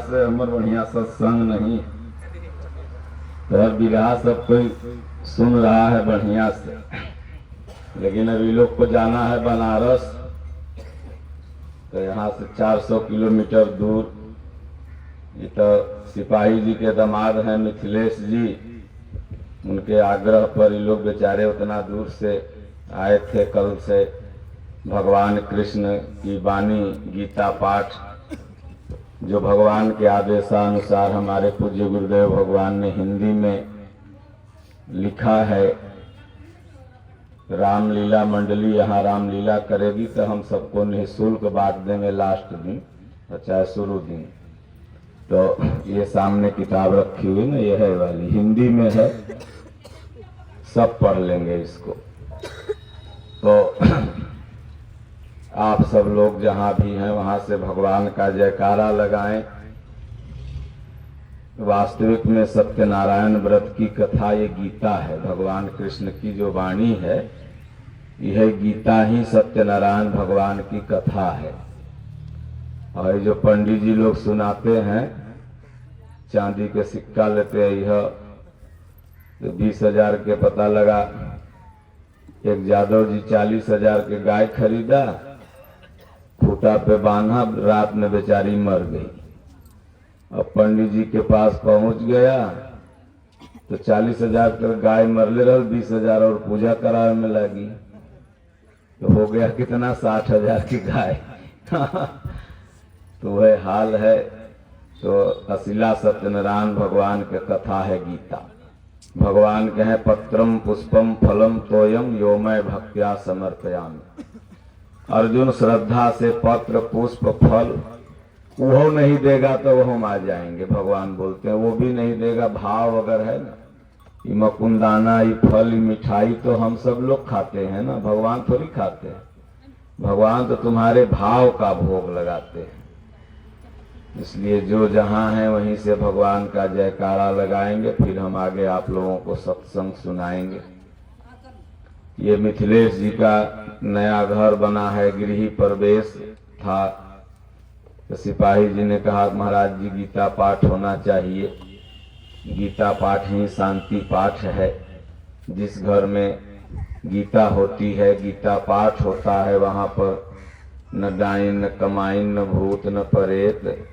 से हमर बढ़िया सत्संग नहीं तो विरहा सब कोई सुन रहा है बढ़िया से, लेकिन अभी लोग को जाना है बनारस। तो यहाँ से 400 किलोमीटर दूर ये तो सिपाही जी के दामाद हैं मिथिलेश जी, उनके आग्रह पर ये लोग बेचारे उतना दूर से आए थे। कल से भगवान कृष्ण की वाणी गीता पाठ जो भगवान के आदेशानुसार हमारे पूज्य गुरुदेव भगवान ने हिंदी में लिखा है। रामलीला मंडली यहाँ रामलीला करेगी तो हम सबको निःशुल्क बांट देंगे लास्ट दिन और चाहे शुरू दिन। तो ये सामने किताब रखी हुई ना, ये है वाली, हिंदी में है, सब पढ़ लेंगे इसको। तो आप सब लोग जहाँ भी हैं वहाँ से भगवान का जयकारा लगाएं। वास्तविक में सत्यनारायण व्रत की कथा ये गीता है, भगवान कृष्ण की जो वाणी है यह गीता ही सत्यनारायण भगवान की कथा है। और ये जो पंडित जी लोग सुनाते हैं चांदी के सिक्का लेते हैं, यह 20,000 के पता लगा। एक जादव जी 40,000 के गाय खरीदा, खूटा पे बांधा, रात में बेचारी मर गई। अब पंडित जी के पास पहुंच गया तो 40,000 का गाय मरले रहा, 20,000 और पूजा कराने में लगी, तो हो गया कितना, 60,000 की गाय। तो वह हाल है। तो अशिला सत्यनारायण भगवान की कथा है गीता। भगवान कहे पत्रम पुष्पम फलम तोयम यो मैं भक्त्या समर्पयामि। अर्जुन श्रद्धा से पत्र पुष्प फल वो नहीं देगा तो वो हम आ जाएंगे, भगवान बोलते हैं। वो भी नहीं देगा, भाव अगर है ना, ये मकुंदाना, ये फल, ये मिठाई तो हम सब लोग खाते हैं ना, भगवान थोड़ी खाते हैं। भगवान तो तुम्हारे भाव का भोग लगाते हैं। इसलिए जो जहाँ है वहीं से भगवान का जयकारा लगाएंगे, फिर हम आगे आप लोगों को सत्संग सुनाएंगे। ये मिथिलेश जी का नया घर बना है, गृह प्रवेश था, तो सिपाही जी ने कहा महाराज जी गीता पाठ होना चाहिए। गीता पाठ ही शांति पाठ है। जिस घर में गीता होती है, गीता पाठ होता है, वहाँ पर न डाइन न कमाइन न भूत न परेत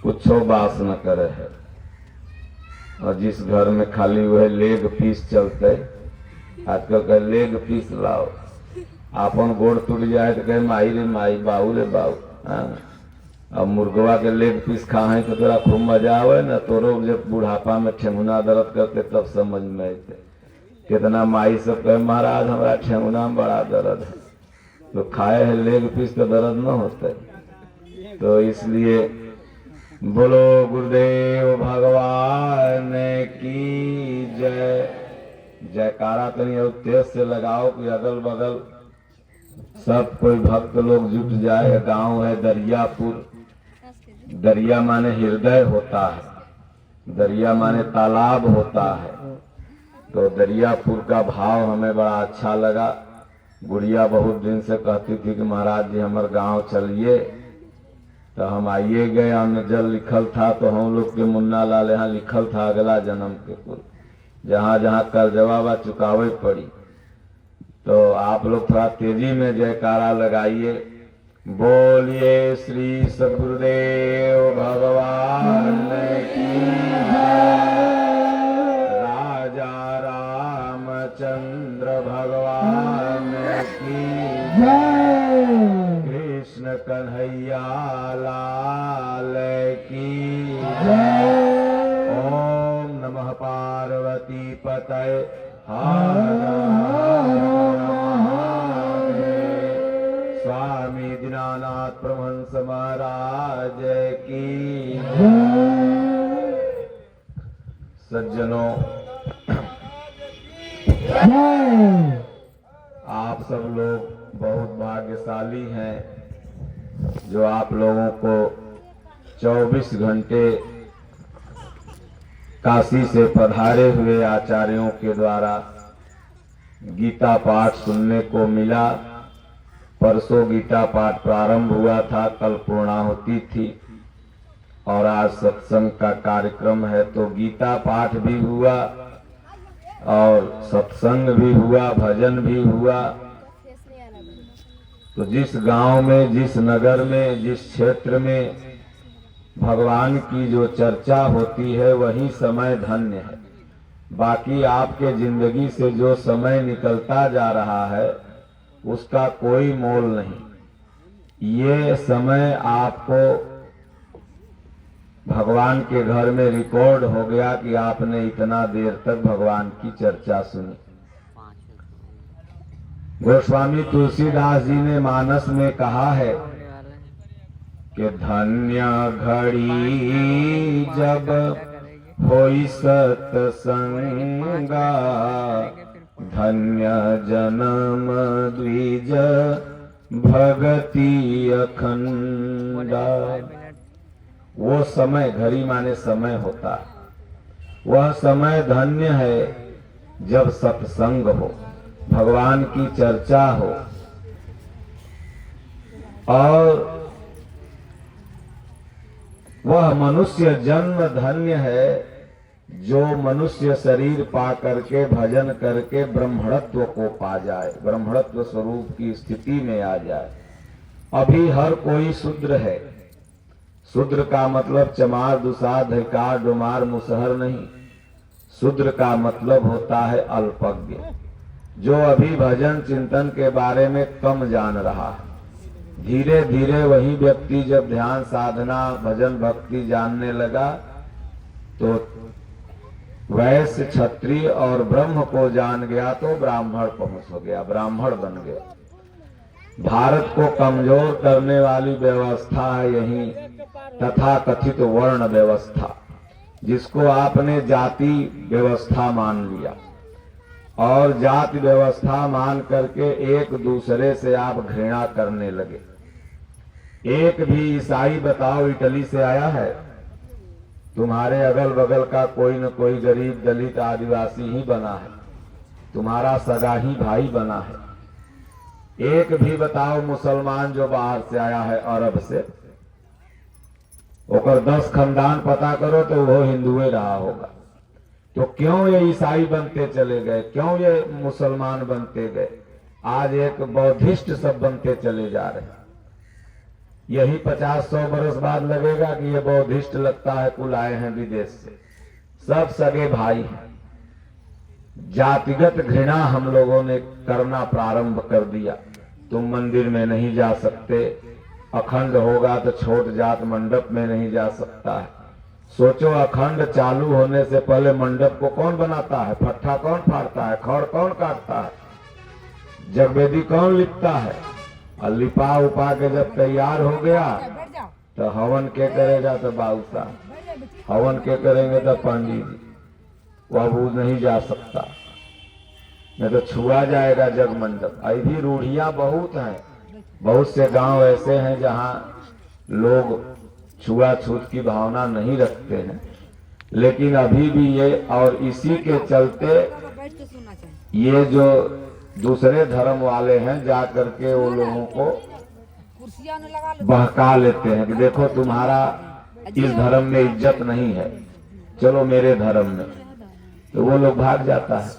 कुछो बास न करे है। और जिस घर में खाली वह लेग पीस चलते, आजकल कहे लेग पीस लाओ, आपन गोड़ टूट जाए तो कहे माई रे माई, बाऊ रे बाऊ। अब मुर्गवा के लेग पीस खाए तो तोरा खूब मजा आवे ना, तोरो जब बुढ़ापा में ठेंगुना दर्द करते तब समझ में आते। कितना माई सब कहे महाराज हमारा ठेंगुना में बड़ा दर्द है, तो खाए है लेग पीस तो दर्द न होते। तो इसलिए बोलो गुरुदेव भगवान की जय। जयकारा तो तेज से लगाओ कि अगल बगल सब कोई भक्त लोग जुट जाए। गांव है दरियापुर, दरिया माने हृदय होता है, दरिया माने तालाब होता है। तो दरियापुर का भाव हमें बड़ा अच्छा लगा। गुड़िया बहुत दिन से कहती थी कि महाराज जी हमारे गांव चलिए, तो हम आइए गए। अन्न जल लिखल था तो हम लोग के मुन्ना लाल यहाँ लिखल था अगला जन्म के कुल, जहाँ जहाँ कर्जवा चुकावे पड़ी। तो आप लोग थोड़ा तेजी में जयकारा लगाइए। बोलिए श्री सद्गुरुदेव भगवान की राजा रामचंद्र भगवान की कृष्ण कन्हैया लाल की ओम नमः पार्वती पतये स्वामी दीनानाथ परमहंस महाराज की। सज्जनों, आप सब लोग बहुत भाग्यशाली हैं जो आप लोगों को 24 घंटे काशी से पधारे हुए आचार्यों के द्वारा गीता पाठ सुनने को मिला। परसों गीता पाठ प्रारंभ हुआ था, कल पूर्णाहुति थी। और आज सत्संग का कार्यक्रम है, तो गीता पाठ भी हुआ और सत्संग भी हुआ, भजन भी हुआ। तो जिस गांव में, जिस नगर में, जिस क्षेत्र में भगवान की जो चर्चा होती है वही समय धन्य है। बाकी आपके जिंदगी से जो समय निकलता जा रहा है उसका कोई मोल नहीं। ये समय आपको भगवान के घर में रिकॉर्ड हो गया कि आपने इतना देर तक भगवान की चर्चा सुनी। गोस्वामी तुलसीदास जी ने मानस में कहा है कि धन्य घड़ी जब होई सत्संगा, धन्य जन्म द्विज भगति अखंडा। वो समय, घड़ी माने समय होता है, वह समय धन्य है जब सत्संग हो, भगवान की चर्चा हो। और वह मनुष्य जन्म धन्य है जो मनुष्य शरीर पा करके, भजन करके ब्रह्मणत्व को पा जाए, ब्रह्मणत्व स्वरूप की स्थिति में आ जाए। अभी हर कोई शूद्र है। शूद्र का मतलब चमार, दुसार, धिकार, डुमार, मुसहर नहीं। शूद्र का मतलब होता है अल्पज्ञ, जो अभी भजन चिंतन के बारे में कम जान रहा है। धीरे धीरे वही व्यक्ति जब ध्यान साधना, भजन, भक्ति जानने लगा तो वैश्य, क्षत्रिय और ब्रह्म को जान गया तो ब्राह्मण पहुंच गया, ब्राह्मण बन गया। भारत को कमजोर करने वाली व्यवस्था है यही तथा कथित वर्ण व्यवस्था, जिसको आपने जाति व्यवस्था मान लिया और जाति व्यवस्था मान करके एक दूसरे से आप घृणा करने लगे। एक भी ईसाई बताओ इटली से आया है? तुम्हारे अगल बगल का कोई न कोई गरीब, दलित, आदिवासी ही बना है, तुम्हारा सगा ही भाई बना है। एक भी बताओ मुसलमान जो बाहर से आया है, अरब से, ओकर 10 खानदान पता करो तो वो हिंदुए रहा होगा। तो क्यों ये ईसाई बनते चले गए, क्यों ये मुसलमान बनते गए? आज एक बौद्धिस्ट सब बनते चले जा रहे हैं। यही 50-100 बरस बाद लगेगा कि ये बौद्धिस्ट लगता है कुल आए हैं विदेश से। सब सगे भाई हैं। जातिगत घृणा हम लोगों ने करना प्रारंभ कर दिया। तुम मंदिर में नहीं जा सकते, अखंड होगा तो छोट जात मंडप में नहीं जा सकता है। सोचो, अखंड चालू होने से पहले मंडप को कौन बनाता है? फट्ठा कौन फाड़ता है? खड़ कौन काटता है? जगवेदी कौन लिपता है? और लिपा उपा के जब तैयार हो गया तो हवन के करेगा? तो बाउसा। हवन के करेंगे तो पंडित जी। वह वो नहीं जा सकता, नहीं तो छुआ जाएगा जग मंडप। ऐसी रूढ़ियां बहुत हैं। बहुत से गांव ऐसे हैं जहां लोग छुआछूत की भावना नहीं रखते हैं, लेकिन अभी भी ये, और इसी के चलते ये जो दूसरे धर्म वाले हैं जा करके वो लोगों को बहका लेते हैं कि देखो तुम्हारा इस धर्म में इज्जत नहीं है, चलो मेरे धर्म में। तो वो लोग भाग जाता है,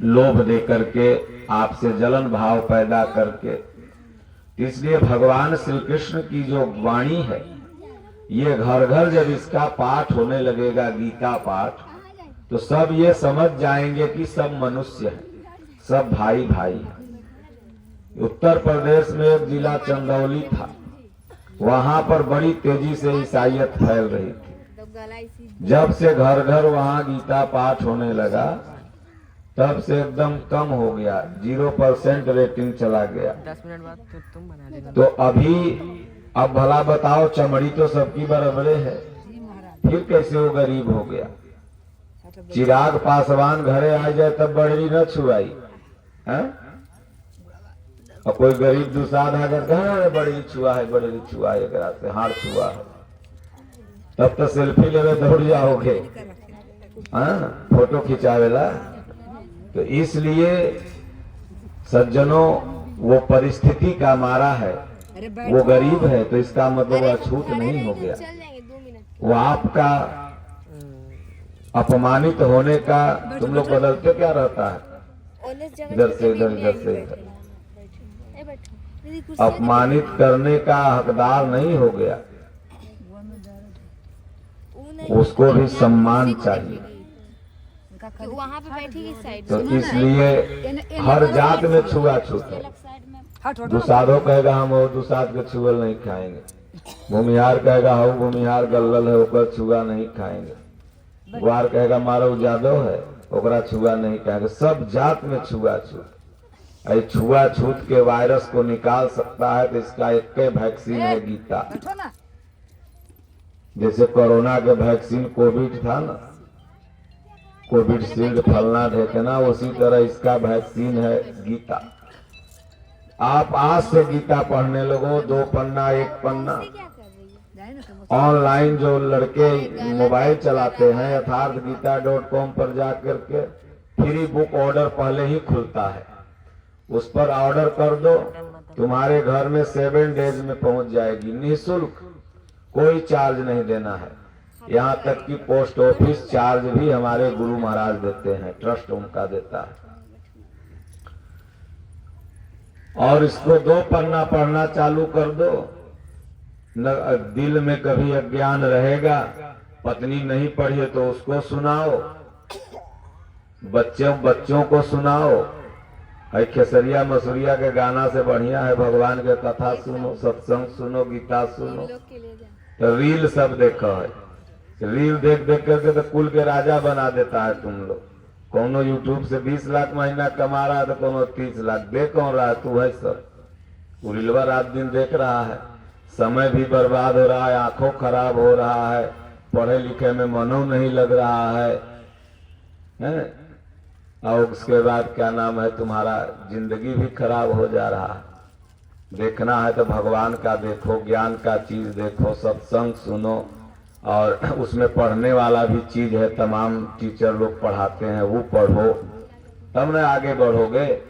लोभ दे करके, आपसे जलन भाव पैदा करके। इसलिए भगवान श्री कृष्ण की जो वाणी है, ये घर घर जब इसका पाठ होने लगेगा, गीता पाठ, तो सब ये समझ जाएंगे कि सब मनुष्य हैं, सब भाई भाई हैं। उत्तर प्रदेश में एक जिला चंदौली था, वहां पर बड़ी तेजी से ईसाइयत फैल रही थी। जब से घर घर वहां गीता पाठ होने लगा, तब से एकदम कम हो गया, 0% रेटिंग चला गया। 10 मिनट बाद तुम बना देना। तो अभी अब भला बताओ, चमड़ी तो सबकी बराबरे है, फिर कैसे वो गरीब हो गया? चिराग पासवान घरे आ जाए तब बड़री न छुआई है? और कोई गरीब दुसाद आकर कहा बड़री छुआ है, बड़री छुआ है, एकरा से हार छुआ है, तब तो सेल्फी लेवे दौड़ जाओगे, हाँ, फोटो खिंचावेला। तो इसलिए सज्जनों, वो परिस्थिति का मारा है, वो गरीब है, तो इसका मतलब अछूत नहीं हो गया। वो आपका अपमानित होने का तुम लोग बदलते क्या रहता है, इधर से इधर, इधर से इधर। अपमानित करने का हकदार नहीं हो गया, उसको भी सम्मान चाहिए। वहाँ पे बैठी इस साइड तो इसलिए हर जात में छुआछूत है। दुसाधो कहेगा हम और दुसाध के छुअल नहीं खाएंगे, भूमिहार कहेगा हम भूमिहार गल्लल है ओकर छुआ नहीं खाएंगे, ग्वार कहेगा मारो जादव है ओकरा छुआ नहीं खाएंगे। सब जात में छुआछूत। छुआछूत के वायरस को निकाल सकता है तो इसका एक वैक्सीन है गीता। जैसे कोरोना के वैक्सीन कोविड था ना, कोविड शील्ड फलना ढेकना, उसी तरह इसका वैक्सीन है गीता। आप आज से गीता पढ़ने लगो, 2 पन्ना 1 पन्ना। ऑनलाइन जो लड़के मोबाइल चलाते हैं यथार्थगीता.com पर जाकर के फ्री बुक ऑर्डर पहले ही खुलता है, उस पर ऑर्डर कर दो, तुम्हारे घर में 7 डेज में पहुंच जाएगी, निःशुल्क, कोई चार्ज नहीं देना है। यहाँ तक कि पोस्ट ऑफिस चार्ज भी हमारे गुरु महाराज देते हैं, ट्रस्ट उनका देता है। और इसको 2 पन्ना पढ़ना चालू कर दो, दिल में कभी अज्ञान रहेगा, पत्नी नहीं पढ़ी तो उसको सुनाओ, बच्चों को सुनाओ। खेसरिया मसूरिया के गाना से बढ़िया है भगवान के कथा सुनो, सत्संग सुनो, गीता सुनो। तो रील सब देखो है, रील देख देख करके तो कुल के राजा बना देता है तुम लोग। कोनो यूट्यूब से 20 लाख महीना कमा रहा है तो कोनो 30 लाख। देख कौन रहा है, तू है सब। रीलवा रात दिन देख रहा है, समय भी बर्बाद हो रहा है, आंखों खराब हो रहा है, पढ़े लिखे में मनो नहीं लग रहा है? और उसके बाद क्या नाम है, तुम्हारा जिंदगी भी खराब हो जा रहा है। देखना है तो भगवान का देखो, ज्ञान का चीज देखो, सत्संग सुनो, और उसमें पढ़ने वाला भी चीज है, तमाम टीचर लोग पढ़ाते हैं, वो पढ़ो, तब न आगे बढ़ोगे।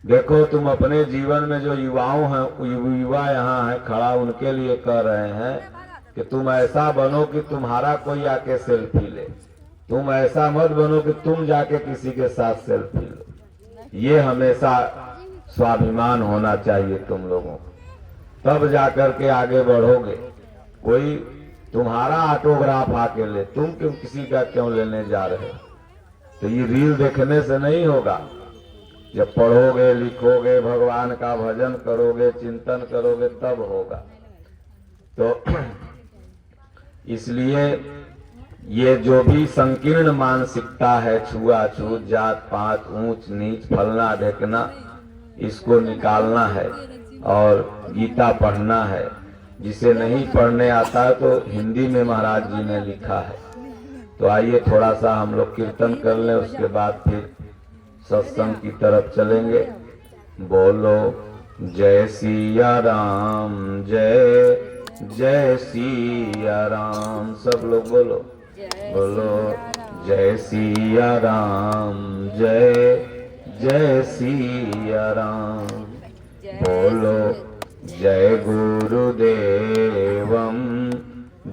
देखो तुम अपने जीवन में जो युवाओं हैं, युवा यहाँ है खड़ा, उनके लिए कह रहे हैं कि तुम ऐसा बनो कि तुम्हारा कोई आके सेल्फी ले, तुम ऐसा मत बनो कि तुम जाके किसी के साथ सेल्फी लो। ये हमेशा स्वाभिमान होना चाहिए तुम लोगों को, तब जाकर के आगे बढ़ोगे। कोई तुम्हारा ऑटोग्राफ आके ले, तुम क्यों किसी का क्यों लेने जा रहे हो? तो ये रील देखने से नहीं होगा, जब पढ़ोगे, लिखोगे, भगवान का भजन करोगे, चिंतन करोगे, तब होगा। तो इसलिए ये जो भी संकीर्ण मानसिकता है, छुआछूत, जात पात, ऊंच नीच, फलना ढेकना, इसको निकालना है और गीता पढ़ना है। जिसे नहीं पढ़ने आता है तो हिंदी में महाराज जी ने लिखा है। तो आइए थोड़ा सा हम लोग कीर्तन कर लें, उसके बाद फिर सत्संग की तरफ चलेंगे। बोलो जय सिया राम, जय जय सिया राम। सब लोग बोलो, बोलो जय सिया राम, जय जय सिया राम। बोलो जय गुरुदेवम,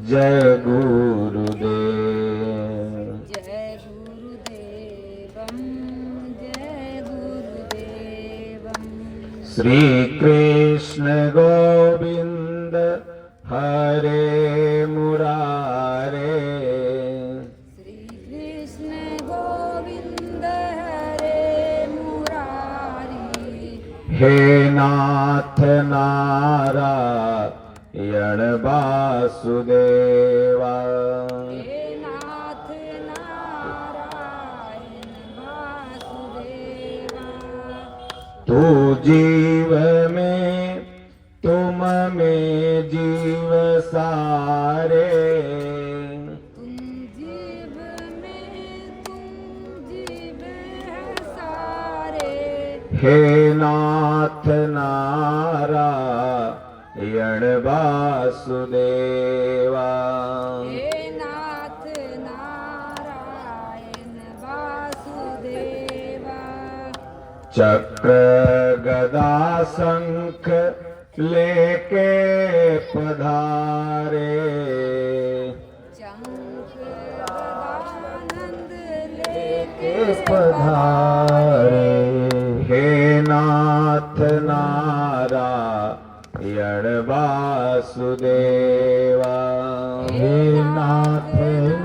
जय गुरुदेव, जय गुरुदेवम, जय गुरुदेवम। श्री कृष्ण गोविंद हरे मुरारे, श्री कृष्ण गोविंद हरे मुरारी। हे नाथ नारायण वासुदेवा, हे नाथ नारायण वासुदेवा। तू जीव में तुम में जीव सारे, तुम जीव में तुम जीव है सारे। हे नाथ नारायण वासुदेवा, हे नाथ नारायण वासुदेवा। चक्र गदा शंख लेके पधारे, चंक गदानंद लेके पधारे। हे नाथ नारायण वासुदेवा, हे नाथ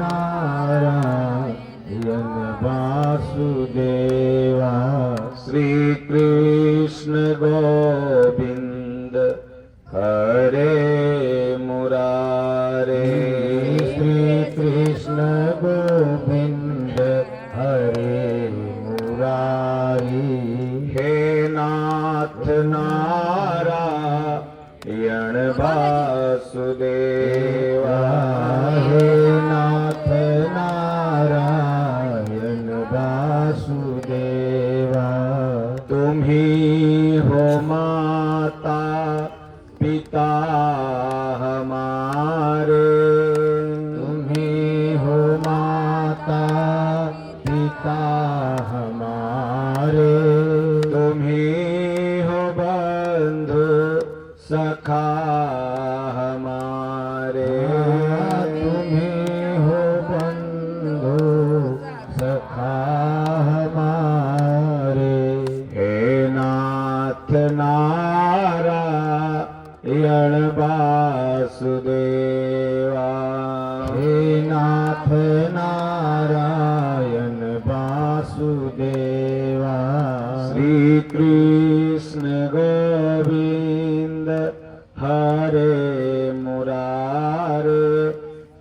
नारायण वासुदेवा। श्री कृष्ण गोविंद हरे मुरारे, श्री कृष्ण गोविंद हरे मुरारी। हे नाथ नारायण वासुदेवा, हे नाथ नारायण वासुदेवा। तुम ही हो माता पिता हमारे, तुम ही हो माता पिता हमारे। तुम ही हो बंधु सखा हमारे, तुम ही हो बंधु सखा हमारे। हे नाथ नारायण वासुदेवा, हे नाथ नारायण वासुदेवा। श्री कृष्ण गोविंद हरे मुरारे,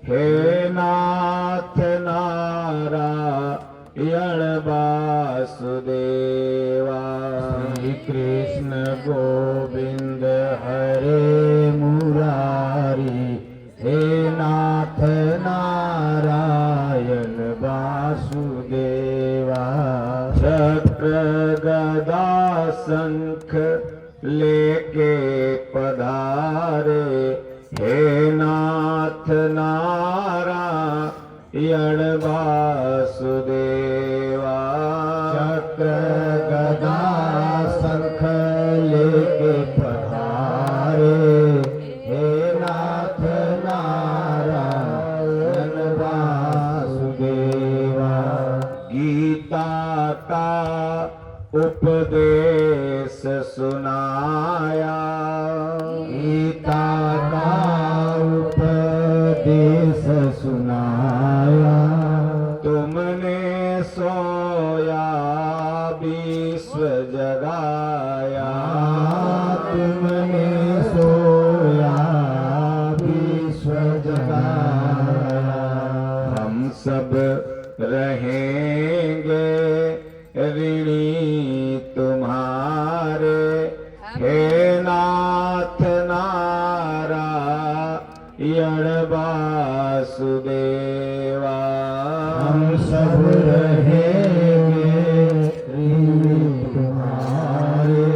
हे नाथ नारायण वासुदेवा। श्री कृष्ण गोविंद हरे मुरारी, हे नाथ नारायण वासुदेवा। चक्र गदा शंख लेके पधारे, हे नाथ नारायण वासुदेवा। चक्र गदा शंख लेके पधारे, हे नाथ नारायण वासुदेवा। गीता का उपदेश सुनाया, गीता का उपदेश सुनाया। तुमने सोया विश्व जगाया, तुमने सोया विश्व जगाया। हम सब रहेंगे ऋणी तुम्हारे, हे नाथ नारायण वासुदेवा। हम सब रहेंगे ऋणी तुम्हारे,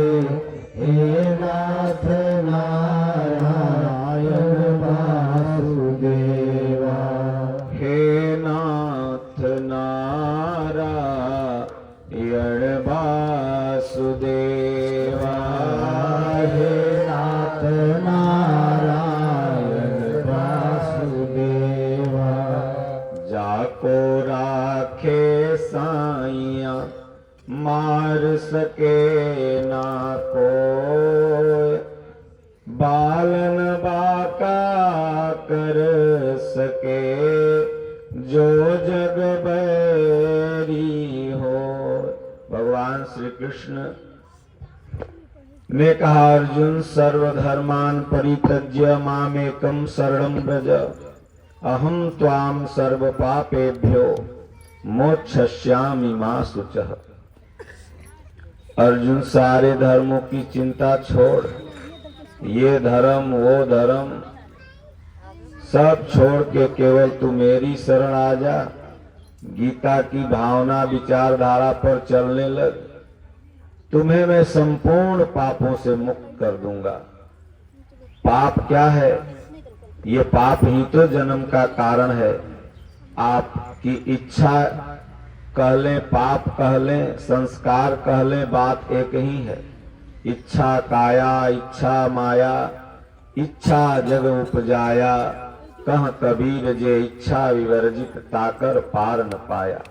हे नाथ नारायण वासुदेवा। हे नाथ नारायण वासुदेवा, हे नाथ नारायण वासुदेवा। जाको राखे साइया, मार सके ना कोई। बालन बाका कर सके, जो जग बैरी हो। भगवान श्री कृष्ण ने कहा, अर्जुन सर्वधर्मान् परित्यज्य मामेकं शरणं व्रज, अहम त्वाम सर्व पापेभ्यो मोक्षयिष्यामि मा शुचः। अर्जुन सारे धर्मों की चिंता छोड़, ये धर्म वो धर्म सब छोड़ के केवल तू मेरी शरण आ जा। गीता की भावना विचारधारा पर चलने लग, तुम्हें मैं संपूर्ण पापों से मुक्त कर दूंगा। पाप क्या है? ये पाप ही तो जन्म का कारण है। आपकी इच्छा कह लें, पाप कह लें, संस्कार कह लें, बात एक ही है। इच्छा काया इच्छा माया इच्छा जग उपजाया, कह कबीर जे इच्छा विवर्जित ताकर पार न पाया।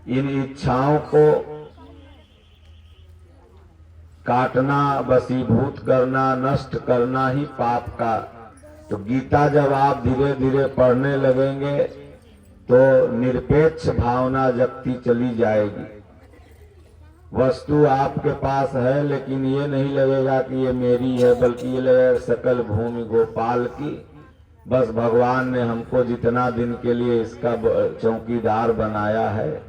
इन इच्छाओं को काटना, वशीभूत करना, नष्ट करना ही पाप का। तो गीता जब आप धीरे धीरे पढ़ने लगेंगे तो निरपेक्ष भावना जगती चली जाएगी। वस्तु आपके पास है लेकिन ये नहीं लगेगा कि ये मेरी है, बल्कि ये लगेगा सकल भूमि गोपाल की। बस भगवान ने हमको जितना दिन के लिए इसका चौकीदार बनाया है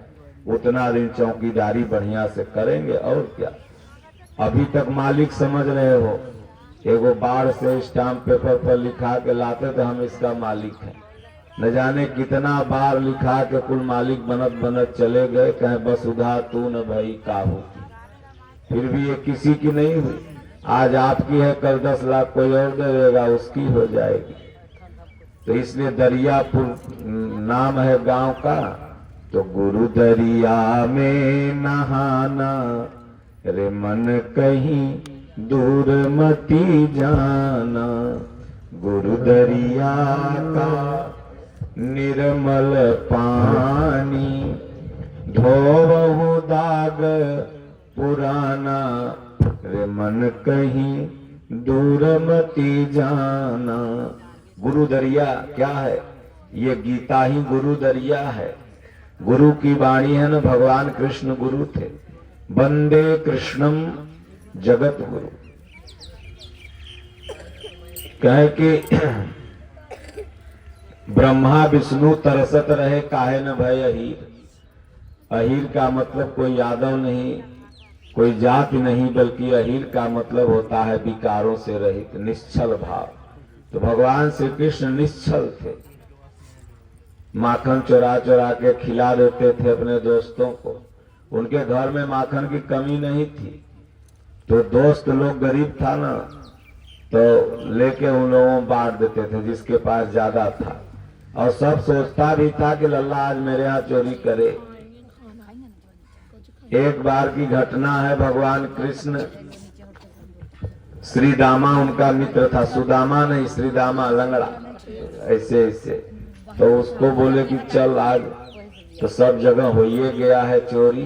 उतना दिन चौकीदारी बढ़िया से करेंगे और क्या। अभी तक मालिक समझ रहे हो, एगो बाढ़ से स्टाम्प पेपर पर लिखा के लाते तो हम इसका मालिक हैं। न जाने कितना बार लिखा के कुल मालिक बनत बनत चले गए, कहे बस उधा तू न भई काबू की। फिर भी ये किसी की नहीं हुई। आज आपकी है, कल 10 लाख कोई और दे देगा, उसकी हो जाएगी। तो इसलिए दरियापुर नाम है गांव का। तो गुरु दरिया में नहाना रे मन कहीं दूर मती जाना, गुरु दरिया का निर्मल पानी धोवहु दाग पुराना, रे मन कहीं दूर मती जाना। गुरु दरिया क्या है? ये गीता ही गुरु दरिया है। गुरु की वाणी है ना, भगवान कृष्ण गुरु थे। वंदे कृष्णम जगत गुरु। कहे कि ब्रह्मा विष्णु तरसत रहे काहे न भय अहीर। अहीर का मतलब कोई यादव नहीं, कोई जाति नहीं, बल्कि अहीर का मतलब होता है विकारों से रहित, निश्चल भाव। तो भगवान श्री कृष्ण निश्चल थे। माखन चुरा चुरा के खिला देते थे अपने दोस्तों को। उनके घर में माखन की कमी नहीं थी। तो दोस्त लोग गरीब था ना, तो लेके उन लोगों को बांट देते थे जिसके पास ज्यादा था। और सब सोचता भी था कि लल्ला आज मेरे यहाँ चोरी करे। एक बार की घटना है, भगवान कृष्ण, श्रीदामा उनका मित्र था, सुदामा नहीं श्रीदामा, लंगड़ा ऐसे ऐसे। तो उसको बोले कि चल आज तो सब जगह हो ही गया है चोरी।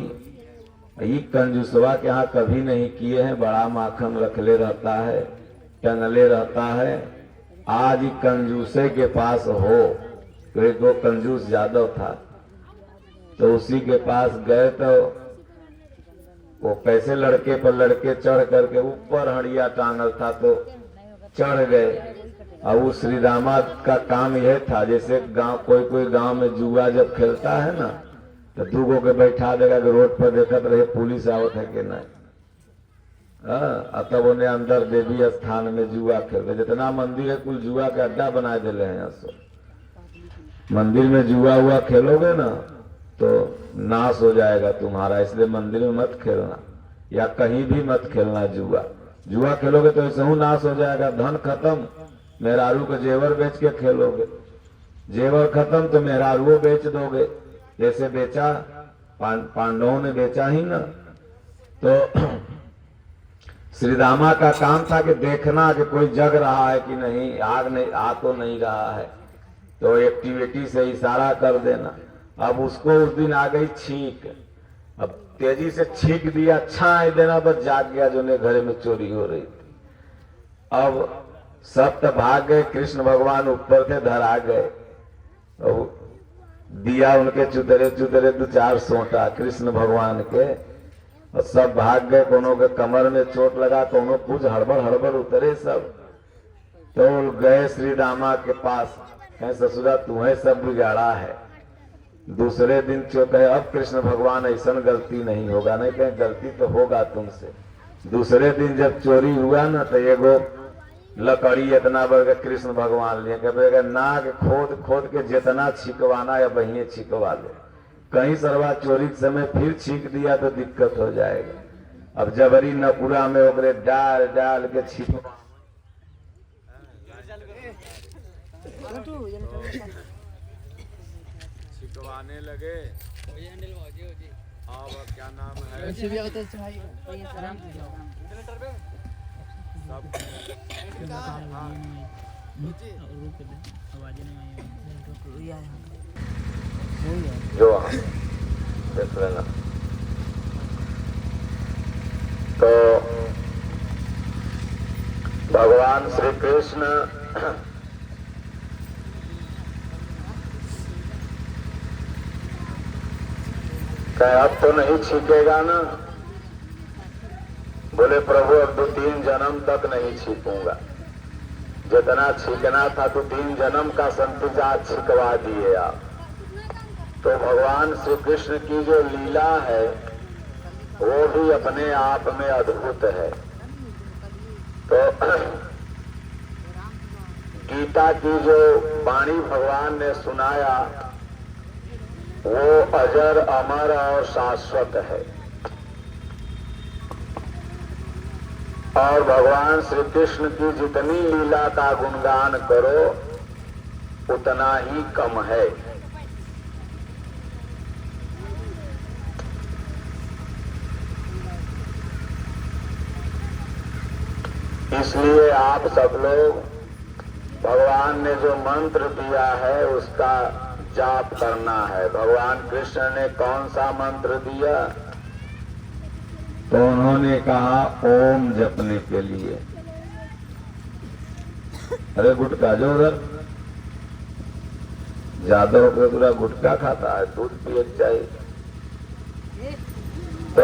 ये कंजूसवा के यहाँ कभी नहीं किए हैं, बड़ा माखन रखले रहता है, टंगले रहता है। आज ही कंजूसे के पास हो। तो एक वो कंजूस यादव था, तो उसी के पास गए तो वो कैसे लड़के पर लड़के चढ़ करके ऊपर हड़िया टांगल था तो चढ़ गए। अब उस श्रीदामा का काम यह था, जैसे गांव कोई गांव में जुआ जब खेलता है ना तो दूगो के बैठा देगा कि रोड पर देखत रहे पुलिस आवत है कि नहीं। तब उन्हें अंदर देवी स्थान में जुआ खेल, जितना मंदिर है कुल जुआ का अड्डा बना दिले हैं। यहाँ से मंदिर में जुआ हुआ खेलोगे ना तो नाश हो जाएगा तुम्हारा, इसलिए मंदिर में मत खेलना या कहीं भी मत खेलना जुआ। जुआ खेलोगे तो ऐसे ही नाश हो जाएगा, धन खत्म। मेहरारू के जेवर बेच के खेलोगे, जेवर खत्म तो मेहरारू बेच दोगे। जैसे बेचा पांडवों ने बेचा ही ना। तो श्रीदामा का काम था कि देखना कि कोई जग रहा है कि नहीं, आग नहीं आ तो नहीं रहा है, तो एक्टिविटी से इशारा कर देना। अब उसको उस दिन आ गई छींक, अब तेजी से छींक दिया, छाए देना, बस जाग गया जो ने घर में चोरी हो रही थी। अब सब तो भाग गए, कृष्ण भगवान ऊपर थे, धरा गए। तो दिया उनके चुतरे चुतरे 2-4 सोटा कृष्ण भगवान के, और सब भाग गए। कोनो के कमर में चोट लगा, कोनो कुछ हड़बड़ हड़बड़ उतरे सब। तो गए श्रीदामा के पास, कहे ससुरा तुम्हें सब बिगाड़ा है। दूसरे दिन चो कहे अब कृष्ण भगवान ऐसा गलती नहीं होगा, नहीं कहे गलती तो होगा तुमसे। दूसरे दिन जब चोरी हुआ ना तो एगो लकड़ी इतना बड़ के कृष्ण भगवान लिए, कहे नाक खोद खोद के जितना छिकवाना या बहिए छिकवा ले। कहीं सरवा चोरी के समय फिर छींक दिया तो दिक्कत हो जाएगा। अब जबरी नपुरा में ओकरे डाल डाल के छिपवा छिकवाने लगे। अब क्या नाम है वैसे भी होता है भाई जो देख लेना। तो भगवान श्री कृष्ण कहे अब तो नहीं छीकेगा ना? बोले प्रभु अब 2-3 जन्म तक नहीं छीकूंगा। जितना छीकना था तो 3 जन्म का संतुजा छिकवा दिए आप। तो भगवान श्री कृष्ण की जो लीला है वो भी अपने आप में अद्भुत है। तो गीता की जो वाणी भगवान ने सुनाया वो अजर अमर और शाश्वत है। और भगवान श्री कृष्ण की जितनी लीला का गुणगान करो उतना ही कम है। इसलिए आप सब लोग भगवान ने जो मंत्र दिया है उसका जाप करना है। भगवान कृष्ण ने कौन सा मंत्र दिया? तो उन्होंने कहा ओम जपने के लिए। अरे गुटखा जो उधर ज्यादा हो गया पूरा गुटखा खाता है, दूध पिए चाहिए। तो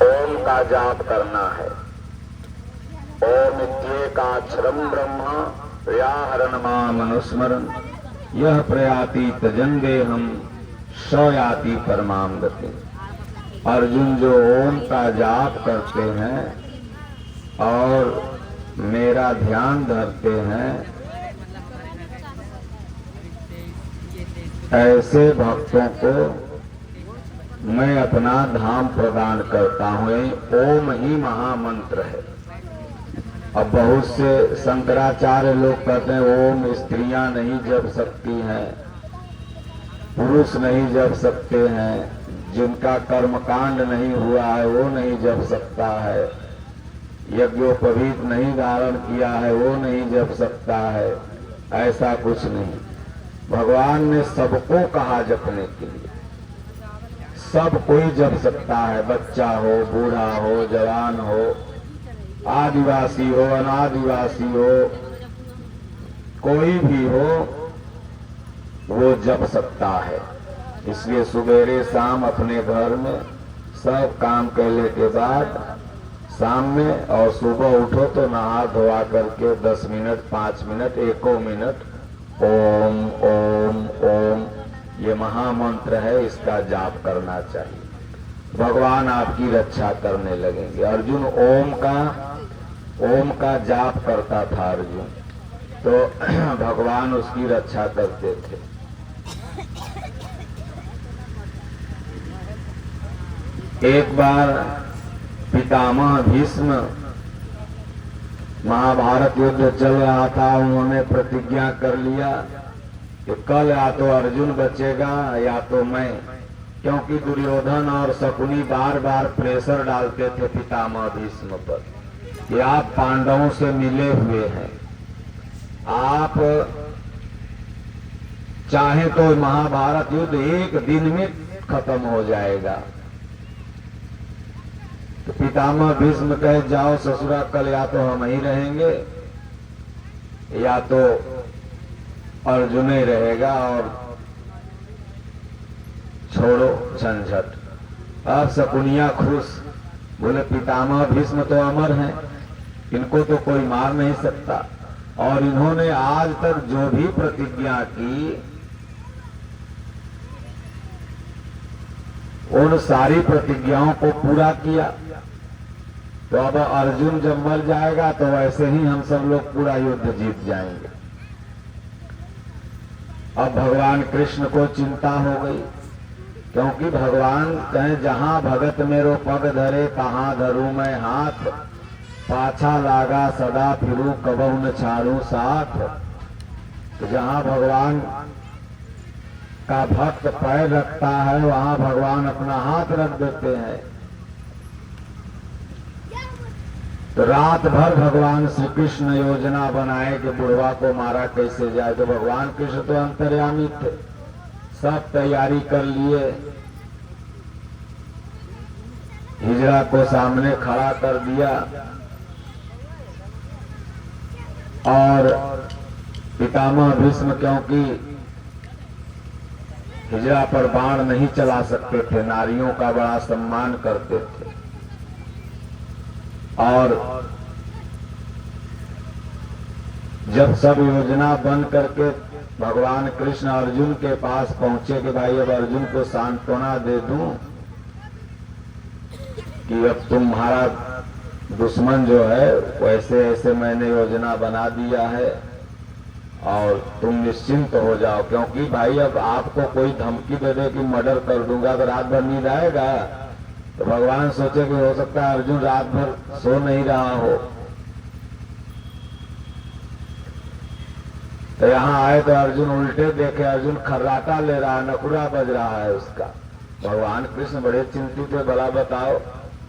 ओम का जाप करना है। ओम इत्येकाक्षरम ब्रह्म व्याहरण मामनुस्मरन् यह प्रयाति तजंगे हम सयाति परमाम गति। अर्जुन जो ओम का जाप करते हैं और मेरा ध्यान धरते हैं, ऐसे भक्तों को मैं अपना धाम प्रदान करता हूँ। ओम ही महामंत्र है। अब बहुत से शंकराचार्य लोग कहते हैं ओम स्त्रियां नहीं जप सकती हैं, पुरुष नहीं जप सकते हैं, जिनका कर्मकांड नहीं हुआ है वो नहीं जप सकता है, यज्ञोपवीत नहीं धारण किया है वो नहीं जप सकता है। ऐसा कुछ नहीं। भगवान ने सबको कहा जपने के लिए। सब कोई जप सकता है, बच्चा हो, बूढ़ा हो, जवान हो, आदिवासी हो, अनादिवासी हो, कोई भी हो वो जप सकता है। इसलिए सवेरे शाम अपने घर में सब काम करने के बाद शाम में और सुबह उठो तो नहा धोआ करके 10 minute 5 minute 1 minute Om Om Om ये महामंत्र है, इसका जाप करना चाहिए। भगवान आपकी रक्षा करने लगेंगे। अर्जुन ओम का जाप करता था अर्जुन, तो भगवान उसकी रक्षा करते थे। एक बार पितामह भीष्म महाभारत युद्ध चल रहा था, उन्होंने प्रतिज्ञा कर लिया कि कल या तो अर्जुन बचेगा या तो मैं, क्योंकि दुर्योधन और शकुनी बार बार प्रेशर डालते थे पितामह भीष्म पर कि आप पांडवों से मिले हुए हैं, आप चाहे तो महाभारत युद्ध 1 दिन में खत्म हो जाएगा। तो पितामह भीष्म कहे जाओ ससुरा, कल या तो हम ही रहेंगे या तो अर्जुन ही रहेगा और छोड़ो झंझट। अब शकुनिया खुश, बोले पितामह भीष्म तो अमर हैं, इनको तो कोई मार नहीं सकता, और इन्होंने आज तक जो भी प्रतिज्ञा की उन सारी प्रतिज्ञाओं को पूरा किया। तो अब अर्जुन जब मर जाएगा तो वैसे ही हम सब लोग पूरा युद्ध जीत जाएंगे। अब भगवान कृष्ण को चिंता हो गई, क्योंकि भगवान कहें जहां भगत मेरो पग धरे तहां धरू मैं हाथ, पाछा लागा सदा फिरू कबहु न छाड़ू साथ, तो जहां भगवान का भक्त पैर रखता है वहां भगवान अपना हाथ रख देते हैं। तो रात भर भगवान श्री कृष्ण योजना बनाए कि बुढ़वा को मारा कैसे जाए। तो भगवान कृष्ण तो अंतर्यामी थे, सब तैयारी कर लिए, हिजड़ा को सामने खड़ा कर दिया और पितामह भीष्म, क्योंकि हिजड़ा पर बाण नहीं चला सकते थे, नारियों का बड़ा सम्मान करते थे, और जब सब योजना बन करके भगवान कृष्ण अर्जुन के पास पहुंचे कि भाई अब अर्जुन को सांत्वना दे दूं कि अब तुम्हारा दुश्मन जो है वैसे ऐसे मैंने योजना बना दिया है और तुम निश्चिंत हो जाओ, क्योंकि भाई अब आपको कोई धमकी दे दे कि मर्डर कर दूंगा तो रात भर नींद आएगा। तो भगवान सोचे कि हो सकता है अर्जुन रात भर सो नहीं रहा हो। तो यहाँ आए तो अर्जुन उल्टे देखे, अर्जुन खर्राटा ले रहा है, नकुरा बज रहा है उसका। भगवान कृष्ण बड़े चिंतित थे, भला बताओ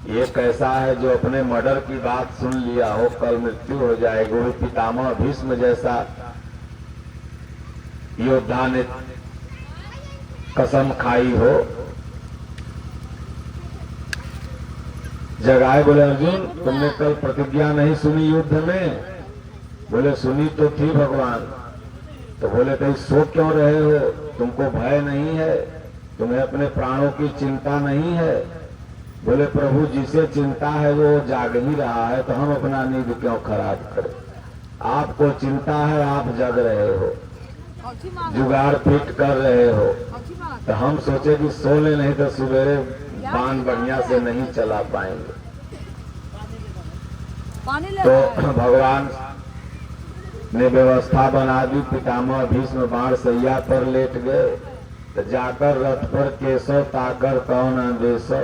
ये कैसा है जो अपने मर्डर की बात सुन लिया हो, कल मृत्यु हो जाएगी। वो पितामह भीष्म जैसा योद्धा ने कसम खाई हो। जगाए, बोले अर्जुन तुमने कल प्रतिज्ञा नहीं सुनी युद्ध में? बोले सुनी तो थी भगवान। तो बोले कहीं सो क्यों रहे हो? तुमको भय नहीं है? तुम्हें अपने प्राणों की चिंता नहीं है? बोले प्रभु जिसे चिंता है वो जाग ही रहा है, तो हम अपना नींद क्यों खराब करें? आपको चिंता है, आप जग रहे हो, जुगाड़ फिट कर रहे हो, तो हम सोचे कि सो ले, नहीं तो सवेरे बाण बढ़िया से नहीं चला पाएंगे। तो भगवान ने व्यवस्था बना दी, पितामह भीष्म बाण सैया पर लेट गए। तो जाकर रथ पर केशव ताकर कौन अंदेशो,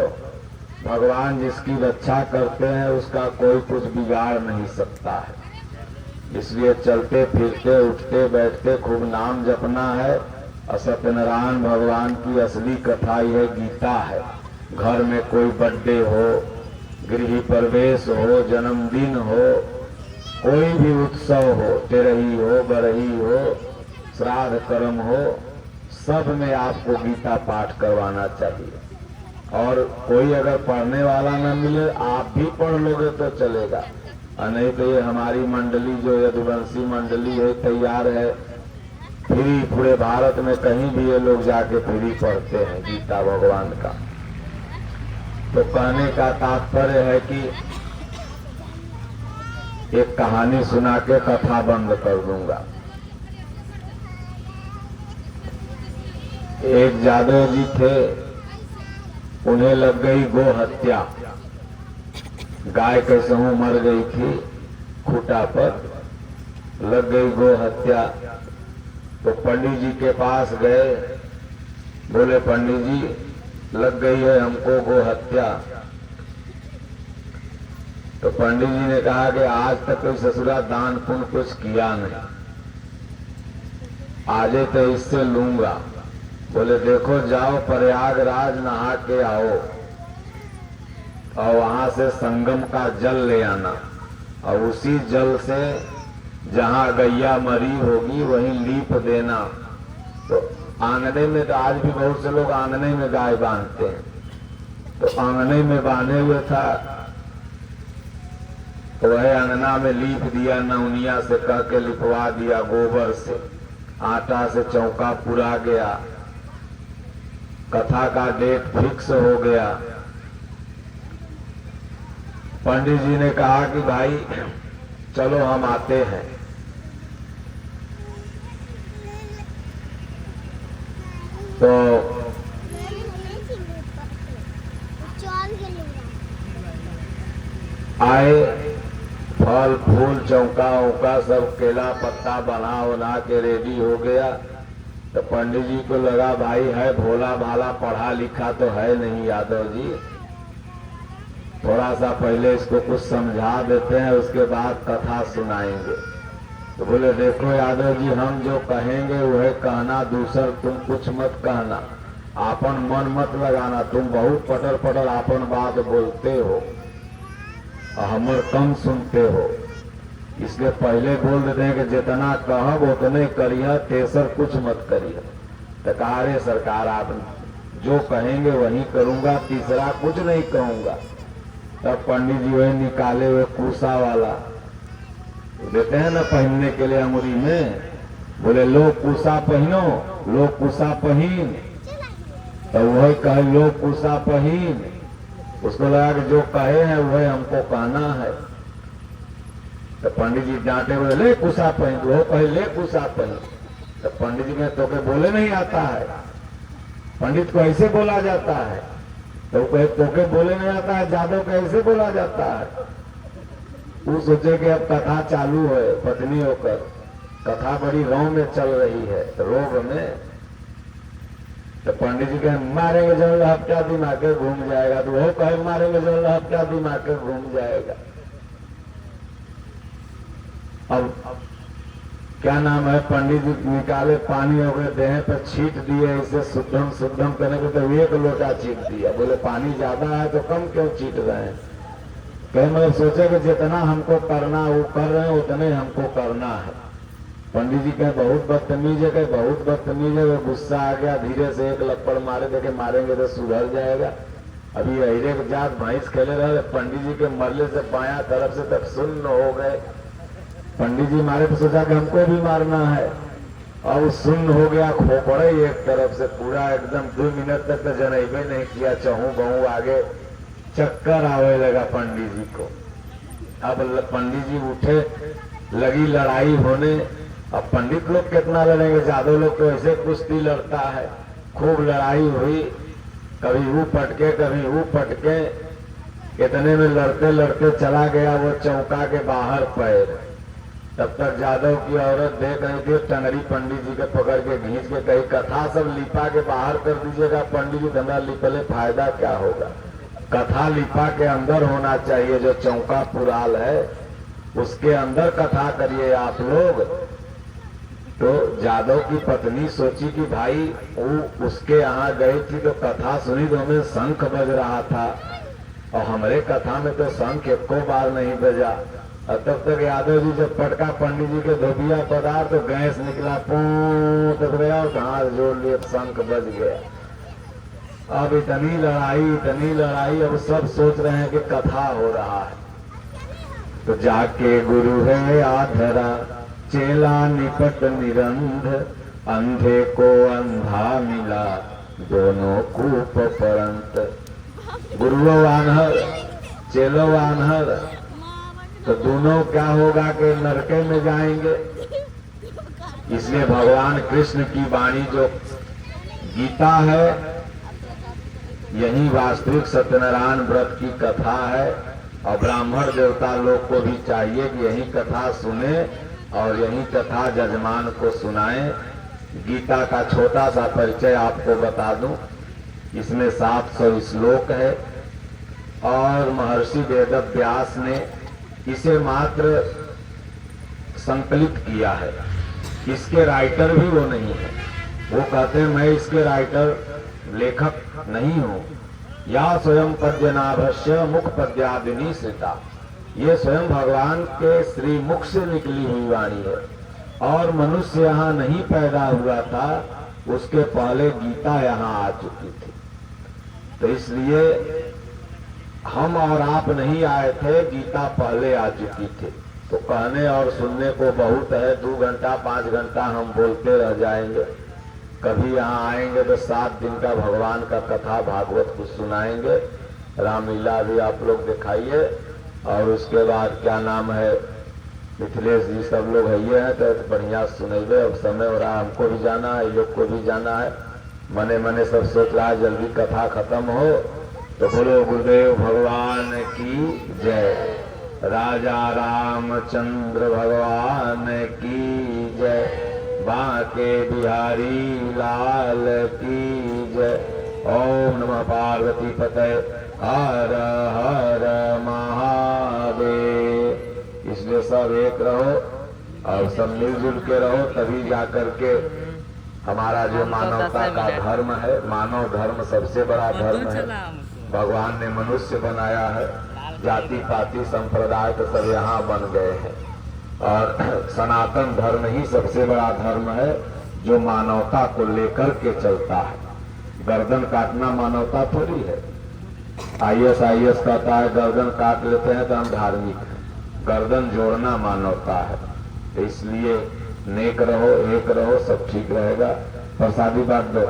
भगवान जिसकी रक्षा करते हैं उसका कोई कुछ बिगाड़ नहीं सकता है। इसलिए चलते फिरते उठते बैठते खूब नाम जपना है। और सत्यनारायण भगवान की असली कथा यह गीता है। घर में कोई बर्थडे हो, गृह प्रवेश हो, जन्मदिन हो, कोई भी उत्सव हो, तेरही हो, बरही हो, श्राद्ध कर्म हो, सब में आपको गीता पाठ करवाना चाहिए। और कोई अगर पढ़ने वाला न मिले आप भी पढ़ लोगे तो चलेगा, और नहीं तो ये हमारी मंडली जो यदुवंशी मंडली है तैयार है, फ्री पूरे भारत में कहीं भी ये लोग जाके फ्री पढ़ते हैं गीता भगवान का। तो कहने का तात्पर्य है कि एक कहानी सुना के कथा बंद कर दूंगा। एक जादव जी थे, उन्हें लग गई गो हत्या। गाय कैसहू मर गई थी, खूंटा पर लग गई गो हत्या। तो पंडित जी के पास गए, बोले पंडित जी लग गई है हमको गो हत्या। तो पंडित जी ने कहा कि आज तक कोई ससुरा दान पुण्य कुछ किया नहीं, आजे तो इससे लूंगा। बोले देखो जाओ प्रयागराज नहा के आओ और वहां से संगम का जल ले आना, और उसी जल से जहां गैया मरी होगी वहीं लीप देना। तो आंगने में, तो आज भी बहुत से लोग आंगने में गाय बांधते हैं, तो आंगने में बांधे हुए था, तो वह अंगना में लीप दिया, नौनिया से कह के लिपवा दिया, गोबर से आटा से चौका पुरा गया, कथा का डेट फिक्स हो गया। पंडित जी ने कहा कि भाई चलो हम आते हैं। तो आए, फल फूल चौका उका सब केला पत्ता बना के रेडी हो गया। तो पंडित जी को लगा भाई है भोला भाला, पढ़ा लिखा तो है नहीं यादव जी, थोड़ा सा पहले इसको कुछ समझा देते हैं, उसके बाद कथा सुनाएंगे। तो बोले देखो यादव जी, हम जो कहेंगे वह कहना, दूसर तुम कुछ मत कहना, आपन मन मत लगाना। तुम बहुत पटर पटर आपन बात बोलते हो और हमर कम सुनते हो, इसलिए पहले बोल देते हैं कि जितना कहब उतने करिए, तेसर कुछ मत करिए। तो कहा रे सरकार, आप जो कहेंगे वही करूंगा, तीसरा कुछ नहीं कहूंगा। तब पंडित जी वही निकाले हुए कुसा वाला देते हैं ना पहनने के लिए अंगुरी में, बोले लो कुसा पहनो, लो कुसा पहन। तो वही कहे लो कुसा पहन। उसको लगा कि जो कहे हैं वही हमको कहना है। तो पंडित जी डांटे हुए, ले कुसा पहन, वो कहे ले कुसा पहन। तो पंडित जी में तो के बोले नहीं आता है, पंडित को ऐसे बोला जाता है। तो कहे तो के बोले नहीं आता है, जादव को ऐसे बोला जाता है। वो सोचे कि अब कथा चालू है, पत्नी होकर कथा बड़ी रोग में चल रही है, रोग में। तो पंडित जी कहे मारेंगे जो हफ्ता दिमाग घूम जाएगा। तो वो कहे मारेंगे जो हफ्ता दिमाग घूम जाएगा। अब क्या नाम है, पंडित जी निकाले पानी हो गए, देह पे छीट दिए, इसे शुद्धम शुद्धम करने को। तो एक लोटा छीट दिया। बोले पानी ज्यादा है तो कम क्यों छीट रहे हैं? कहे मतलब सोचे कि जितना हमको करना वो कर रहे हैं, उतने हमको करना है। पंडित जी कहे बहुत बदतमीज है, कहे बहुत बदतमीज है। वो गुस्सा आ गया, धीरे से एक लपड़ मारे, देखे मारेंगे तो सुधर जाएगा। अभी अहिरे के जात भैंस खेले रहे, पंडित जी के मरले से बाया तरफ से तक सुन्न हो गए। पंडित जी मारे तो सोचा कि हमको भी मारना है, और सुन्न हो गया, खोपड़े एक तरफ से पूरा एकदम 2 मिनट तक तो जनेबे नहीं किया, चहू बहु आगे चक्कर आवे लगा पंडित जी को। अब पंडित जी उठे, लगी लड़ाई होने। अब पंडित लोग कितना लड़ेंगे, ज्यादा लोग तो ऐसे कुश्ती लड़ता है। खूब लड़ाई हुई, कभी वो पटके कभी वो पटके। इतने में लड़ते लड़ते चला गया वो चौका के बाहर पैर। तब तक जादव की औरत देख रही थी, टंगरी पंडित जी के पकड़ के घींच के कही कथा सब लिपा के बाहर कर दीजिएगा। पंडित जी धंधा लिपले फायदा क्या होगा, कथा लिपा के अंदर होना चाहिए। जो चौका पुराल है उसके अंदर कथा करिए आप लोग। तो जादव की पत्नी सोची कि भाई वो उसके यहाँ गई थी तो कथा सुनी, तो हमें शंख बज रहा था, और हमारे कथा में तो शंख एको बार नहीं बजा। और तब तक यादव जी जब पटका पंडित जी के धोबिया पदार्थ, तो गैस निकला, पूत गया और घास जोड़ लिए, शंख बज गया। अब इतनी लड़ाई, अब सब सोच रहे हैं कि कथा हो रहा है। तो जाके गुरु है आधरा, चेला निपट निरंध, अंधे को अंधा मिला, दोनों कूप परंत। गुरुओ आन्हर, चेलो आन्हर, तो दोनों क्या होगा कि नरके में जाएंगे। इसलिए भगवान कृष्ण की वाणी जो गीता है, यही वास्तविक सत्यनारायण व्रत की कथा है। और ब्राह्मण देवता लोग को भी चाहिए कि यही कथा सुने और यही कथा जजमान को सुनाएं। गीता का छोटा सा परिचय आपको बता दूं, इसमें 700 श्लोक है और महर्षि वेदव्यास ने इसे मात्र संकलित किया है। इसके राइटर भी वो नहीं है। वो कहते हैं मैं इसके राइटर लेखक नहीं हूँ। या स्वयं पद्यनाभस्य मुख पद्यादिनी श्रिता, ये स्वयं भगवान के श्री मुख से निकली हुई वाणी है। और मनुष्य यहाँ नहीं पैदा हुआ था, उसके पहले गीता यहाँ आ चुकी थी। तो इसलिए हम और आप नहीं आए थे, गीता पहले आ चुकी थी। तो कहने और सुनने को बहुत है, 2 घंटा 5 घंटा हम बोलते रह जाएंगे। कभी यहाँ आएंगे तो 7 दिन का भगवान का कथा भागवत कुछ सुनाएंगे, रामलीला भी आप लोग दिखाइए। और उसके बाद क्या नाम है, मिथिलेश जी सब लोग है ये हैं, तो बढ़िया सुनेंगे। अब समय हो रहा, हमको भी जाना है, लोग को भी जाना है। मने मने सब सोच रहा है जल्दी कथा खत्म हो। तो बोलो गुरुदेव भगवान की जय, राजा रामचंद्र भगवान की जय, बांके बिहारी लाल की जय। ओम नमः पार्वती पते, हर हर महादेव। इसलिए सब एक रहो, और सब मिलजुल के रहो, तभी जा करके हमारा जो मानवता का धर्म है, मानव धर्म सबसे बड़ा धर्म है। भगवान ने मनुष्य बनाया है, जाति पाति संप्रदाय तो सब यहाँ बन गए हैं, और सनातन धर्म ही सबसे बड़ा धर्म है जो मानवता को लेकर के चलता है। गर्दन काटना मानवता थोड़ी है। IAS कहता है गर्दन काट लेते हैं तो हम धार्मिक हैं, गर्दन जोड़ना मानवता है। तो इसलिए नेक रहो, एक रहो, सब ठीक रहेगा। प्रसादी बांट दो।